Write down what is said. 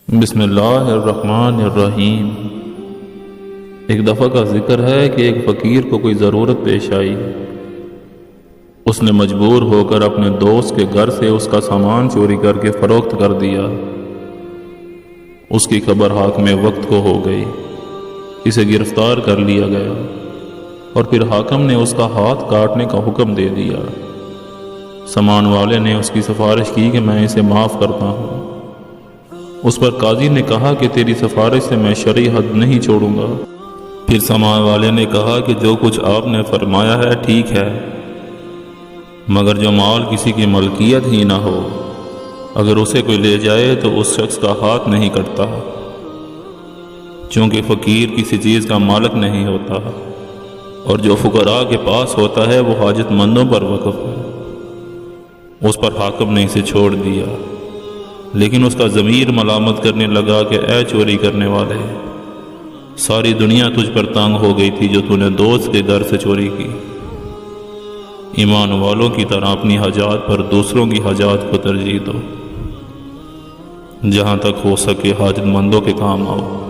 بسم اللہ الرحمن الرحیم۔ ایک دفعہ کا ذکر ہے کہ ایک فقیر کو کوئی ضرورت پیش آئی۔ اس نے مجبور ہو کر اپنے دوست کے گھر سے اس کا سامان چوری کر کے فروخت کر دیا۔ اس کی خبر حاکم وقت کو ہو گئی، اسے گرفتار کر لیا گیا اور پھر حاکم نے اس کا ہاتھ کاٹنے کا حکم دے دیا۔ سامان والے نے اس کی سفارش کی کہ میں اسے معاف کرتا ہوں۔ اس پر قاضی نے کہا کہ تیری سفارش سے میں شرعی حد نہیں چھوڑوں گا۔ پھر سامان والے نے کہا کہ جو کچھ آپ نے فرمایا ہے ٹھیک ہے، مگر جو مال کسی کی ملکیت ہی نہ ہو، اگر اسے کوئی لے جائے تو اس شخص کا ہاتھ نہیں کٹتا، چونکہ فقیر کسی چیز کا مالک نہیں ہوتا، اور جو فقراء کے پاس ہوتا ہے وہ حاجت مندوں پر وقف ہے۔ اس پر حاکم نے اسے چھوڑ دیا، لیکن اس کا ضمیر ملامت کرنے لگا کہ اے چوری کرنے والے، ساری دنیا تجھ پر تنگ ہو گئی تھی جو تو نے دوست کے گھر سے چوری کی۔ ایمان والوں کی طرح اپنی حاجات پر دوسروں کی حاجات کو ترجیح دو، جہاں تک ہو سکے حاجت مندوں کے کام آؤ۔